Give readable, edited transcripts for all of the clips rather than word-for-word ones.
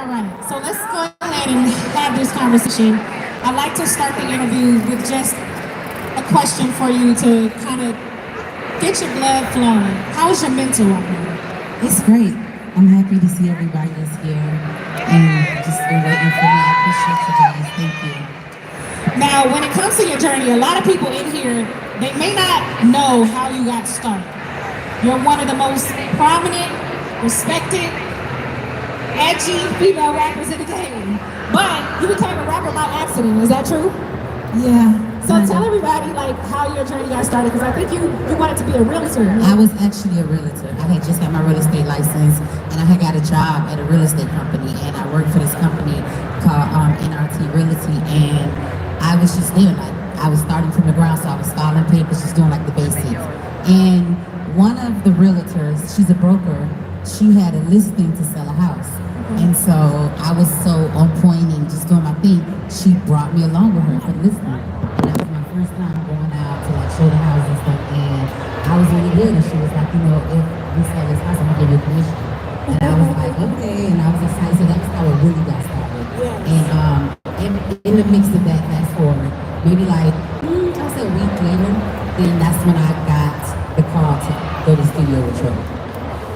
All right, so let's go ahead and have this conversation. I'd like to start the interview with just a question for you to kind of get your blood flowing. How's your mental right now? It's great. I'm happy to see everybody that's here and just been waiting for me. I appreciate you guys. Thank you. Now, when it comes to your journey, a lot of people in here, they may not know how you got started. You're one of the most prominent, respected, edgy female rappers in the game. But you became a rapper by accident, is that true? Yeah. So tell everybody like how your journey got started, because I think you wanted to be a realtor. I was actually a realtor. I had just got my real estate license, and I had got a job at a real estate company, and I worked for this company called NRT Realty, and I was just there, like I was starting from the ground, so I was filing papers, just doing like the basics. And one of the realtors, she's a broker, she had a listing to sell a house. And so I was so on point and just doing my thing. She brought me along with her for the listing. And that was my first time going out to like show the house and stuff. And I was really good. And she was like, you know, if we sell this house, I'm gonna give you a commission. And I was like, okay. And I was excited. So that's how it really got started. And in the mix of that, fast forward, maybe like, I said a week later, then that's when I got the call to go to the studio with Troy.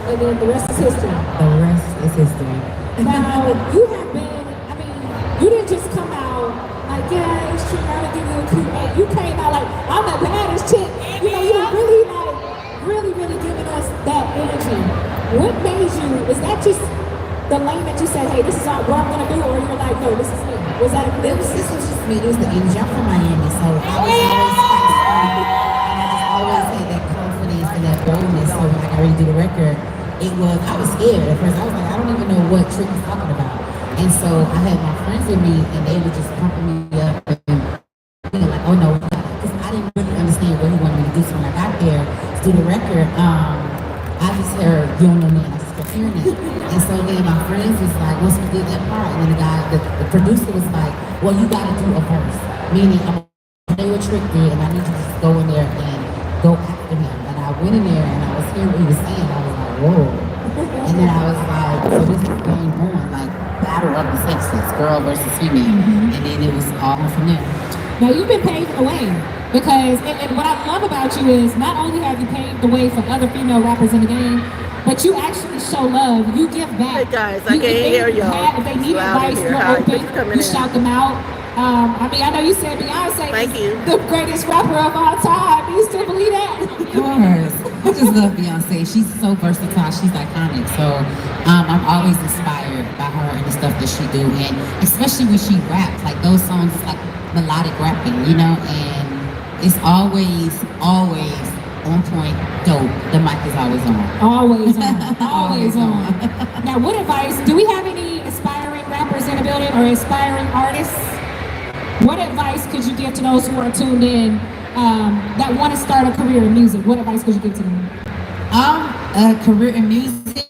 And then the rest is history. The rest is history. Now, you have been, I mean, you didn't just come out like, yeah, it's true, I'm gonna give you a cute name. You came out like, I'm the baddest chick. You know, you're really like, really giving us that energy. What made you, is that just the lane that you said, hey, this is what I'm gonna do, or you're like, no, this is me? Was that this was just me, it was the energy. I'm from Miami, so I was always spicy. And I just always had that confidence and that boldness. So when I got ready to do the record, I was scared at first. I was like, I don't even know what Trick is talking about. And so I had my friends with me, and they were just pumping me up and being like, oh no, because I didn't really understand what he wanted me to do. So when I got there to do the record, I just heard, you don't know me, and I just kept hearing it. And so then my friends was like, once we did that part, and then the producer was like, well, you gotta do a verse. Meaning, I'm gonna play what Trick did, and I need you to just go in there and go after him. And I went in there, and I was hearing what he was saying. I was like, whoa. And then I was like, so this is going on, like battle of the sexes, girl versus female. And then it was all from there. Now you've been paving the way, because and what I love about you is not only have you paved the way for other female rappers in the game, but you actually show love. You give back. Hey guys, I can't hear y'all. If they need advice, you're open. You shout them out. I mean, I know you said Beyonce is the greatest rapper of all time. Do you still believe that? Of course. I just love Beyonce. She's so versatile. She's iconic. So I'm always inspired by her and the stuff that she do. And especially when she raps, like those songs, it's like melodic rapping, you know? And it's always on point, dope. The mic is always on. Always on. Always on. Now, what advice, do we have any aspiring rappers in the building or aspiring artists? What advice could you give to those who are tuned in that want to start a career in music? What advice could you give to them? A career in music,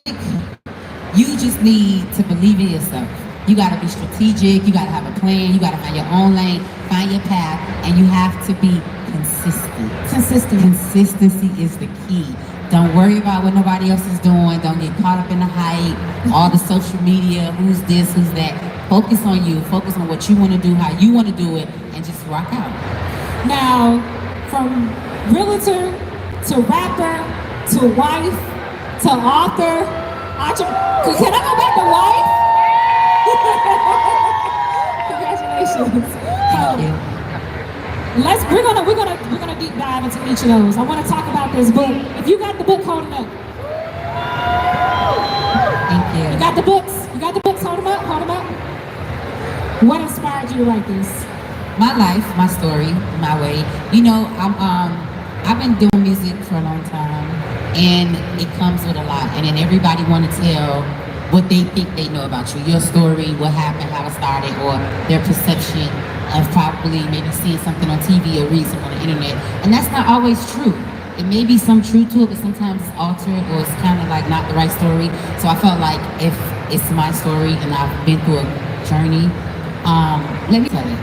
you just need to believe in yourself. You got to be strategic. You got to have a plan. You got to find your own lane, find your path, and you have to be consistent. Consistency is the key. Don't worry about what nobody else is doing. Don't get caught up in the hype, all the social media, who's this, who's that. Focus on you. Focus on what you want to do, how you want to do it, and just rock out. Now, from realtor to rapper to wife to author, can I go back to wife? Congratulations. Thank you. We're gonna deep dive into each of those. I want to talk about this book. If you got the book, hold it up. Thank you. You got the books. You got the books. Hold them up. Hold them up. What inspired you to write this? My life, my story, my way. You know, I've been doing music for a long time, and it comes with a lot. And then everybody want to tell what they think they know about you, your story, what happened, how it started, or their perception of probably maybe seeing something on TV or read something on the internet. And that's not always true. It may be some truth to it, but sometimes it's altered or it's kind of like not the right story. So I felt like if it's my story and I've been through a journey, let me tell it.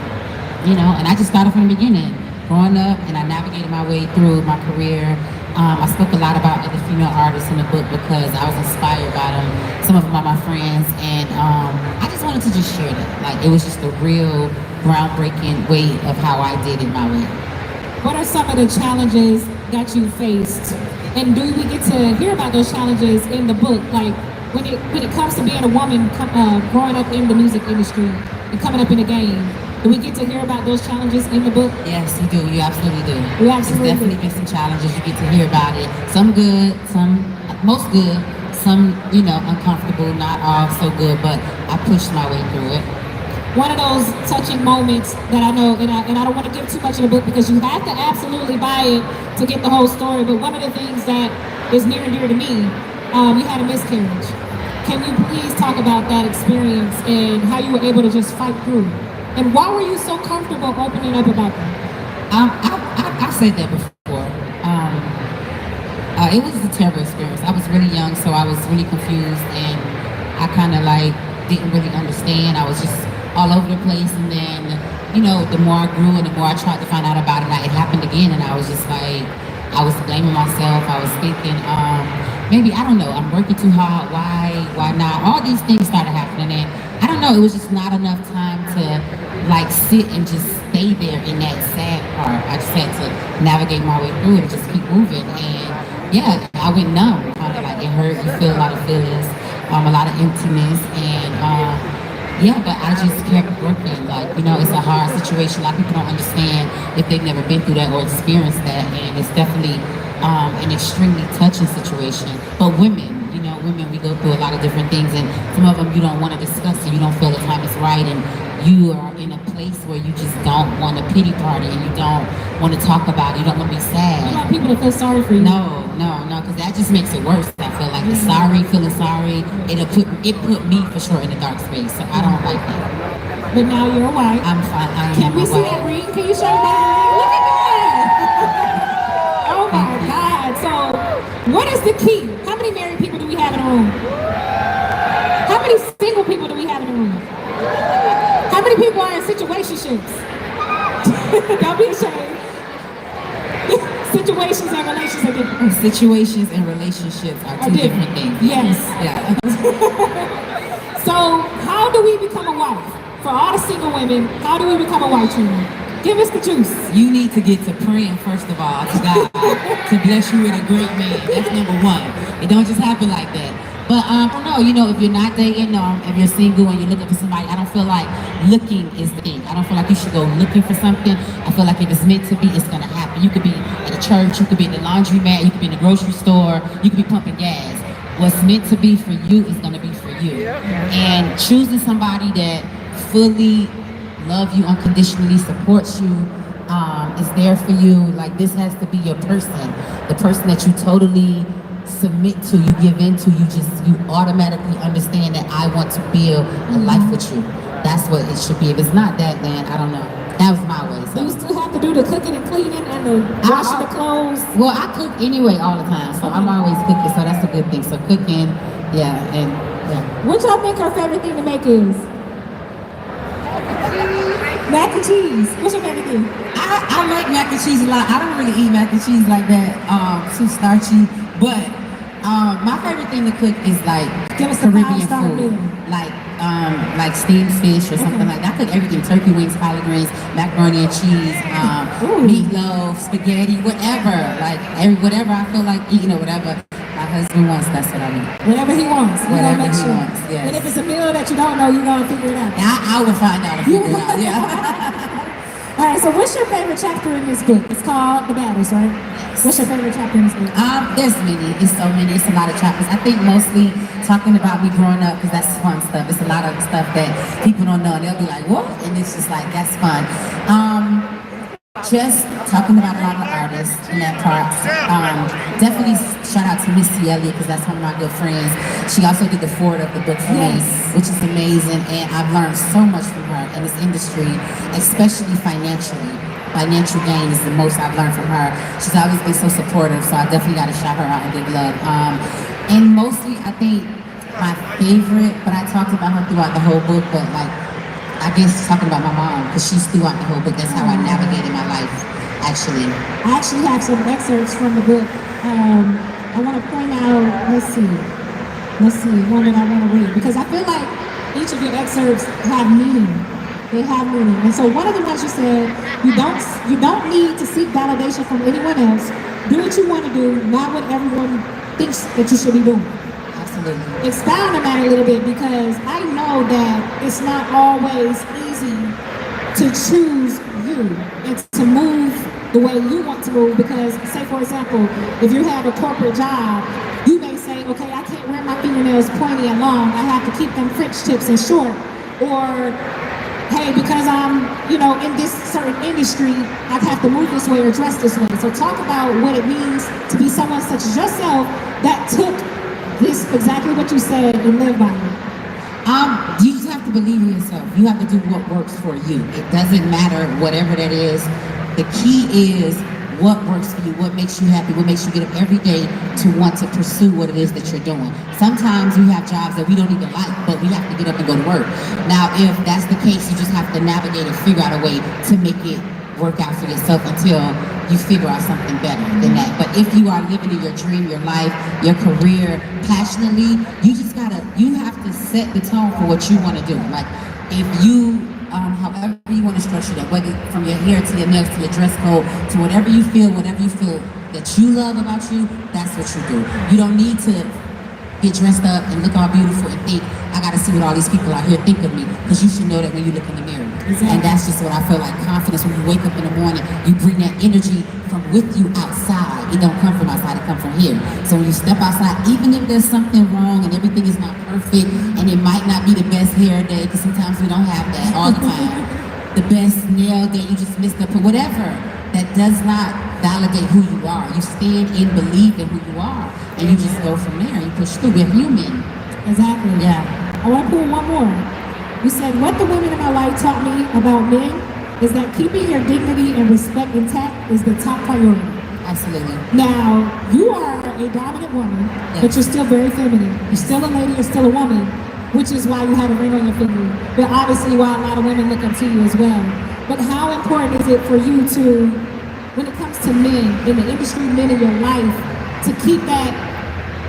You know, and I just started from the beginning, growing up, and I navigated my way through my career. I spoke a lot about other female artists in the book because I was inspired by them. Some of them are my friends, and I just just shared it. Like it was just a real groundbreaking way of how I did it my way. What are some of the challenges that you faced? And do we get to hear about those challenges in the book? Like when it comes to being a woman growing up in the music industry and coming up in the game, do we get to hear about those challenges in the book? Yes, you do. You absolutely do. We absolutely There's definitely been some challenges. You get to hear about it. Some good, most good, some, uncomfortable, not all so good, but I pushed my way through it. One of those touching moments that I know, and I don't want to give too much of the book because you have to absolutely buy it to get the whole story, but one of the things that is near and dear to me, you had a miscarriage. Can you please talk about that experience and how you were able to just fight through? And why were you so comfortable opening up about that? I've said that before. It was a terrible experience. I was really young, so I was really confused, and I kind of didn't really understand. I was just all over the place, and then, the more I grew and the more I tried to find out about it, it happened again, and I was just I was blaming myself. I was thinking, maybe, I don't know, I'm working too hard. Why not? All these things started happening, and I don't know, it was just not enough time to sit and just stay there in that sad part. I just had to navigate my way through it and just keep moving. And yeah, I went numb. Kind of it hurt. You feel a lot of feelings, a lot of emptiness, and yeah, but I just kept working. It's a hard situation. A lot of people don't understand if they've never been through that or experienced that, and it's definitely an extremely touching situation. But women, we go through a lot of different things, and some of them you don't want to discuss, and you don't feel the time is right, and you are in a place where you just don't want a pity party, and you don't want to talk about it, you don't want to be sad. You want people to feel sorry for you. No, because that just makes it worse. I feel like feeling sorry, it put me for sure in a dark space, so I don't like that. But now you're a wife. I'm fine. Can we see that ring? Can you show me that ring? Look at that! Oh my God! So, what is the key? How many married people do we have in the room? How many single people do we have in the room? How many people are in situationships? Don't be ashamed. Situations and relationships are different. Situations and relationships are two different things. Yes. Yeah. So, how do we become a wife? For all the single women, how do we become a wife, Trina? Give us the juice. You need to get to praying, first of all, to God to bless you with a great man. That's number one. It don't just happen like that. But I don't know, if you're not dating, if you're single and you're looking for somebody, I don't feel like looking is the thing. I don't feel like you should go looking for something. I feel like if it's meant to be, it's gonna happen. You could be at a church, you could be in the laundromat, you could be in the grocery store, you could be pumping gas. What's meant to be for you is gonna be for you. And choosing somebody that fully loves you unconditionally, supports you, is there for you. This has to be your person, the person that you totally submit to, you give into, you automatically understand that I want to build a life with you. That's what it should be. If it's not that, then I don't know. That was my way. So you still have to do the cooking and cleaning and the washing the clothes. Well, I cook anyway all the time, so I'm always cooking, so that's a good thing. So cooking, yeah, and yeah. What y'all think her favorite thing to make is? Mac and cheese. What's your favorite thing? I like mac and cheese a lot. I don't really eat mac and cheese like that, too starchy. But my favorite thing to cook is give us the Caribbean food, like steamed fish or something like that. I cook everything: turkey wings, collard greens, macaroni and cheese, meatloaf, spaghetti, whatever. Whatever I feel like eating or whatever my husband wants, that's what I eat. Whatever he wants. Whatever he wants. Yes. And if it's a meal that you don't know, you're gonna figure it out. I will find out and figure it out. Yeah. All right, so what's your favorite chapter in this book? It's called The Battles, right? Yes. What's your favorite chapter in this book? There's many. It's so many. It's a lot of chapters. I think mostly talking about me growing up, because that's fun stuff. It's a lot of stuff that people don't know. And they'll be like, what? And it's just that's fun. Just talking about a lot of artists in that part. Definitely shout out to Missy Elliott, because that's one of my good friends. She also did the forward of the book for me, which is amazing, and I've learned so much from her in this industry, especially financially. Financial gain is the most I've learned from her. She's always been so supportive, so I definitely got to shout her out and give love. And mostly, I think my favorite, but I talked about her throughout the whole book, but I guess talking about my mom, because she's throughout the whole book. That's how I navigated my life, actually. I actually have some excerpts from the book. I want to point out, let's see, one that I want to read, because I feel like each of your excerpts have meaning. They have meaning. And so one of the ones you said, you don't need to seek validation from anyone else. Do what you want to do, not what everyone thinks that you should be doing. Absolutely. Expound on that a little bit, because I know that it's not always easy to choose you and to move the way you want to move. Because, say for example, if you have a corporate job, you may say, okay, I can't wear my fingernails pointy and long. I have to keep them French tips and short. Or, hey, because I'm, in this certain industry, I have to move this way or dress this way. So talk about what it means to be someone such as yourself that took this, exactly what you said, and live by it. You just have to believe in yourself. You have to do what works for you. It doesn't matter whatever that is. The key is what works for you, what makes you happy, what makes you get up every day to want to pursue what it is that you're doing. Sometimes we have jobs that we don't even like, but we have to get up and go to work. Now, if that's the case, you just have to navigate and figure out a way to make it work out for yourself until you figure out something better than that. But if you are living in your dream, your life, your career passionately, you have to set the tone for what you want to do. Like, if you however you want to structure that, whether from your hair to your nails to your dress code to whatever you feel that you love about you, that's what you do. You don't need to get dressed up and look all beautiful and think, I gotta see what all these people out here think of me, because you should know that when you look in the mirror. Exactly. And that's just what I feel like, confidence. When you wake up in the morning, you bring that energy from with you outside. It don't come from outside, it come from here. So when you step outside, even if there's something wrong and everything is not perfect and it might not be the best hair day, because sometimes we don't have that all the time, the best nail day, you just missed up, or whatever, that does not validate who you are. You stand in belief in who you are, and you just go from there. You push through. We're human. Exactly. Yeah. I want to pull one more. You said, what the women in my life taught me about men is that keeping your dignity and respect intact is the top priority. Absolutely. Now, you are a dominant woman, yes, but you're still very feminine. You're still a lady, you're still a woman, which is why you have a ring on your finger. But obviously why a lot of women look up to you as well. But how important is it for you to, when it comes to men in the industry, men in your life, to keep that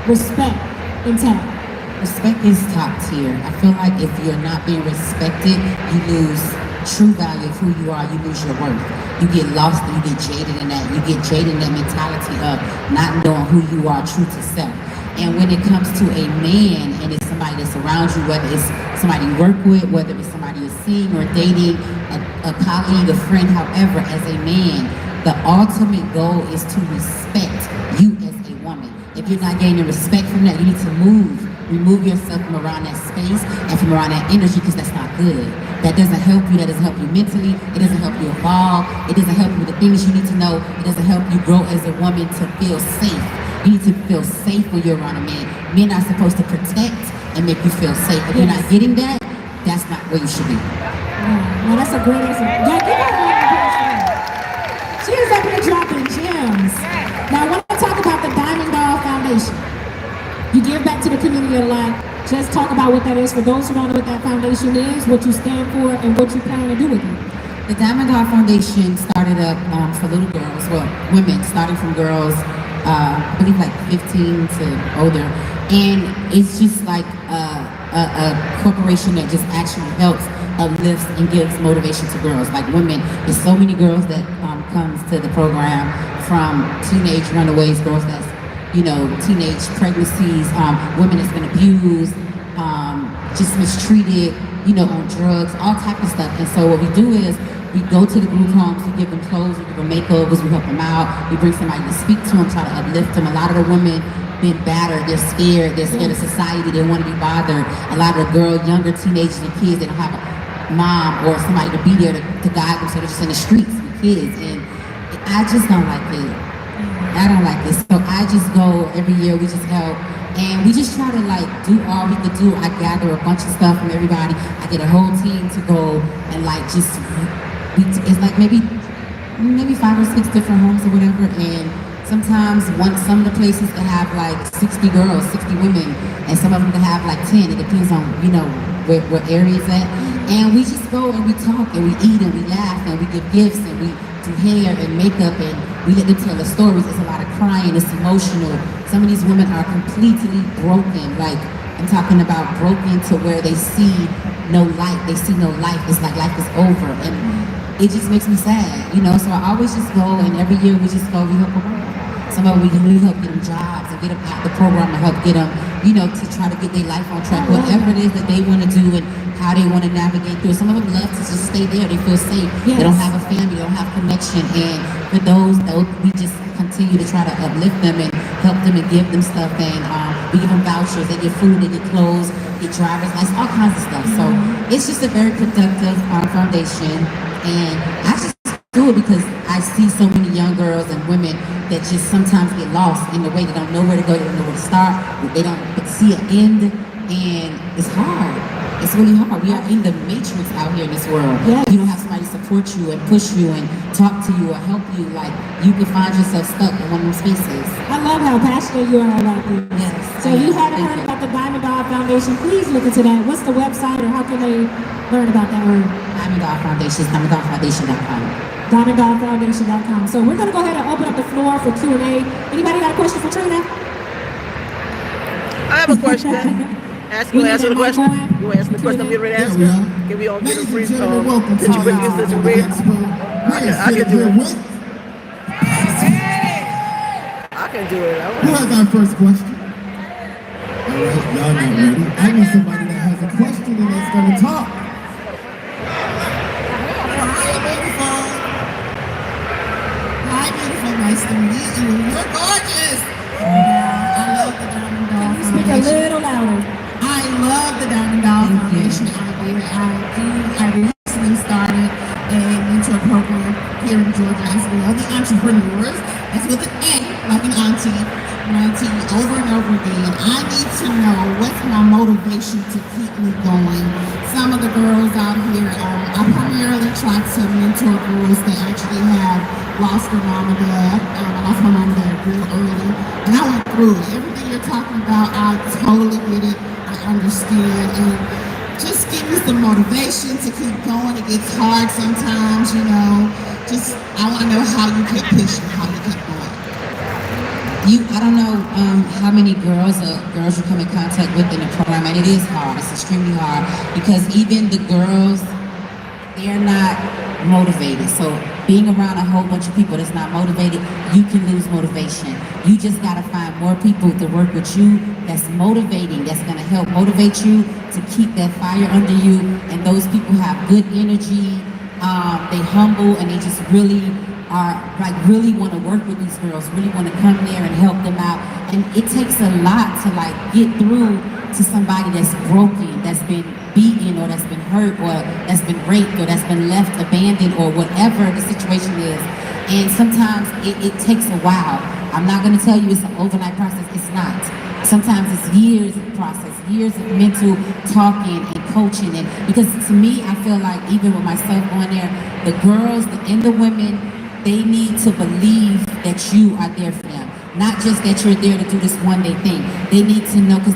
respect intact? Respect is top tier. I feel like if you're not being respected, you lose true value of who you are. You lose your worth. You get lost and you get jaded in that. You get jaded in that mentality of not knowing who you are, true to self. And when it comes to a man and it's somebody that's around you, whether it's somebody you work with, whether it's somebody you're seeing or dating, a colleague, a friend, however, as a man, the ultimate goal is to respect you as a woman. If you're not gaining respect from that, you need to remove yourself from around that space and from around that energy, because that's not good. That doesn't help you. That doesn't help you mentally. It doesn't help you evolve. It doesn't help you with the things you need to know. It doesn't help you grow as a woman to feel safe. You need to feel safe when you're around a man. Men are supposed to protect and make you feel safe. If you're not getting that, that's not where you should be. Well, that's a great answer. Yeah, give her a round of applause for that. She is up here dropping gems. Now, I want to talk about the Diamond Doll Foundation. You give back to the community a lot. Just talk about what that is for those who don't know what that foundation is, what you stand for, and what you plan to do with it. The Diamond Doll Foundation started up for little girls, well, women, starting from girls, I believe like 15 to older. And it's just like a corporation that just actually helps, uplifts, and gives motivation to girls. Like women, there's so many girls that comes to the program, from teenage runaways, girls that's, teenage pregnancies, women that's been abused, just mistreated, on drugs, all type of stuff. And so what we do is we go to the group homes, we give them clothes, we give them makeovers, we help them out, we bring somebody to speak to them, try to uplift them. A lot of the women been battered, they're scared of society, they want to be bothered. A lot of the younger teenagers and kids, they don't have a mom or somebody to be there to guide them, so they're just in the streets with kids. And I just don't like it. I don't like this. So I just go every year, we just help. And we just try to do all we could do. I gather a bunch of stuff from everybody. I get a whole team to go and it's like maybe 5 or 6 different homes or whatever. And sometimes some of the places can have 60 girls, 60 women, and some of them can have 10. It depends on, where area's at. And we just go and we talk and we eat and we laugh and we give gifts and we do hair and makeup and we let them tell the stories. It's a lot of crying, it's emotional. Some of these women are completely broken, I'm talking about broken to where they see no light. They see no life. It's like life is over. And it just makes me sad, you know. So I always just go, and every year we just go, we help them out. Some of them we really help get them jobs and get them out the program and help get them, you know, to try to get their life on track, whatever it is that they want to do and how they want to navigate through. Some of them love to just stay there. They feel safe. Yes. They don't have a family. They don't have connection. And for those, we just continue to try to uplift them and help them and give them stuff. And we give them vouchers. They get food. They get clothes. Get driver's license. All kinds of stuff. So it's just a very productive foundation. And I just do it because I see so many young girls and women that just sometimes get lost in the way. They don't know where to go. They don't know where to start. They don't see an end. And it's hard. It's really hard. We are in the matrix out here in this world. Yes. You don't have somebody to support you and push you and talk to you or help you. Like, you can find yourself stuck in one of those spaces. I love how passionate you are about this. Yes. So if you haven't heard about the Diamond Dog Foundation, please look into that. What's the website or how can they learn about that word? Diamond Dog Foundation is diamonddogfoundation.com. diamonddogfoundation.com. So we're going to go ahead and open up the floor for Q&A. Anybody got a question for Trina? I have a question. You answer the question? You answer the question I'm getting ready to ask? Can we all get a brief, could you bring this to brief? I can do it. I can do it. Who has our first question? All right, y'all not ready. I need somebody that has a question and that's going to talk. Hi, beautiful. Nice to meet you. You're gorgeous. I love the Diamond Dog Foundation. Speak a little louder. I love the Diamond Dog Foundation. I recently started a mentor program here in Georgia as well. The entrepreneurs, that's with an A, like an auntie, over and over again. I need to know what's my motivation to keep me going. Some of the girls out here, I primarily try to mentor girls that actually have lost their mom and dad. I lost my mom and dad real early, and I went through it. Everything you're talking about, I totally get it. I understand, and just give me some motivation to keep going. It gets hard sometimes, you know. I want to know how you keep pushing, how you keep going. I don't know how many girls you come in contact with in the program, and it is hard. It's extremely hard because even the girls, they're not motivated. So being around a whole bunch of people that's not motivated, you can lose motivation. You just gotta find more people to work with you that's motivating, that's gonna help motivate you to keep that fire under you. And those people have good energy, they humble, and they just really are like really want to work with these girls, really want to come there and help them out. And it takes a lot to like get through to somebody that's broken, that's been beaten, or that's been hurt, or that's been raped, or that's been left abandoned, or whatever the situation is. And sometimes it takes a while. I'm not going to tell you it's an overnight process. It's not. Sometimes it's years of process, years of mental talking and coaching. And because to me, I feel like even with myself going there, the girls and the women, they need to believe that you are there for them. Not just that you're there to do this one day thing. They need to know, because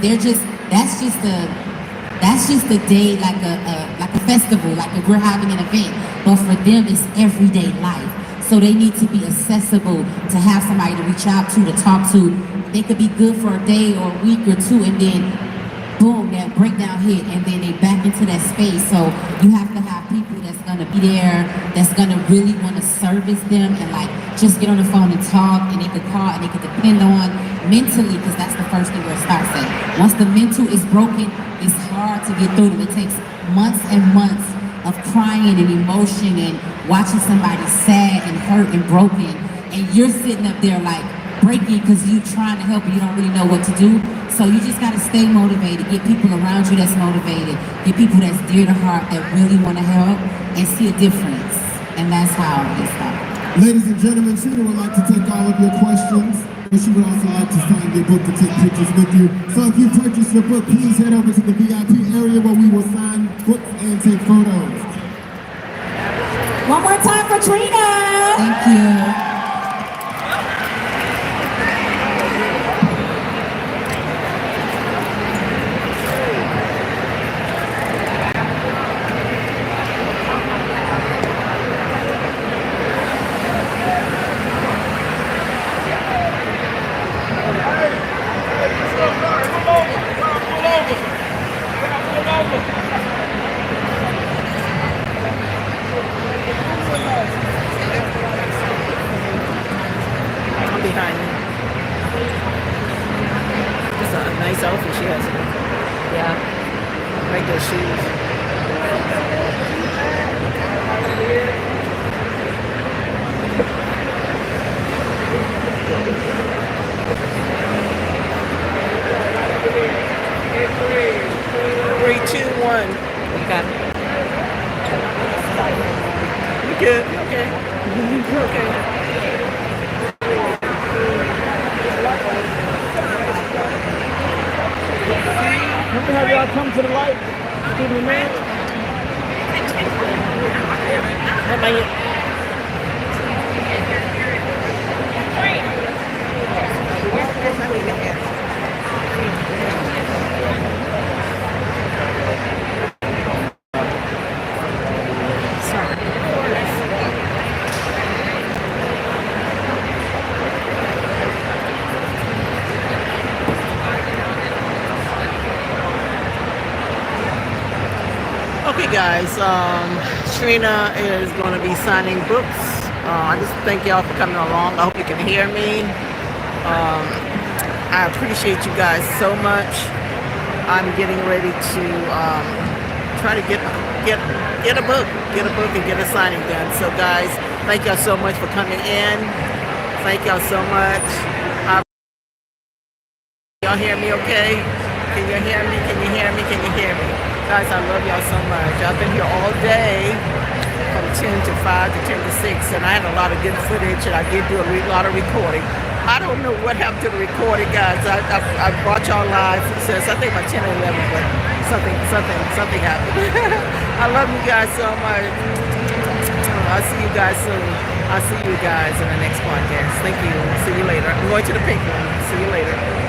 that's just a day, like a festival, like if we're having an event. But for them, it's everyday life. So they need to be accessible, to have somebody to reach out to talk to. They could be good for a day or a week or two, and then boom, that breakdown hit, and then they back into that space. So you have to have people that's gonna be there, that's gonna really want to service them, and like just get on the phone and talk, and they could call, and they could depend on mentally, because that's the first thing where it starts at. Once the mental is broken, it's hard to get through them. It takes months and months of crying and emotion and watching somebody sad and hurt and broken, and you're sitting up there like breaking because you're trying to help and you don't really know what to do. So you just got to stay motivated, get people around you that's motivated, get people that's dear to heart that really want to help and see a difference. And that's how it started. Ladies and gentlemen, Trina would like to take all of your questions, but she would also like to sign your book to take pictures with you. So if you purchase your book, please head over to the VIP area where we will sign books and take photos. One more time for Trina. Thank you. like those shoes. Three, two, one. Okay. You good? You okay? You okay? Let me have y'all come to the light. Give me a minute. How about you? Okay, guys. Trina is going to be signing books. I just thank y'all for coming along. I hope you can hear me. I appreciate you guys so much. I'm getting ready to try to get a book and get a signing done. So, guys, thank y'all so much for coming in. Thank y'all so much. Y'all hear me okay? Can you hear me? Can you hear me? Can you hear me? Guys, I love y'all so much. I've been here all day from 10 to 5 to 10 to 6, and I had a lot of good footage, and I did do a lot of recording. I don't know what happened to the recording, guys. I brought y'all live since I think by 10 or 11, but something happened. I love you guys so much. I'll see you guys soon. I'll see you guys in the next podcast. Thank you. See you later. I'm going to the pink one. See you later.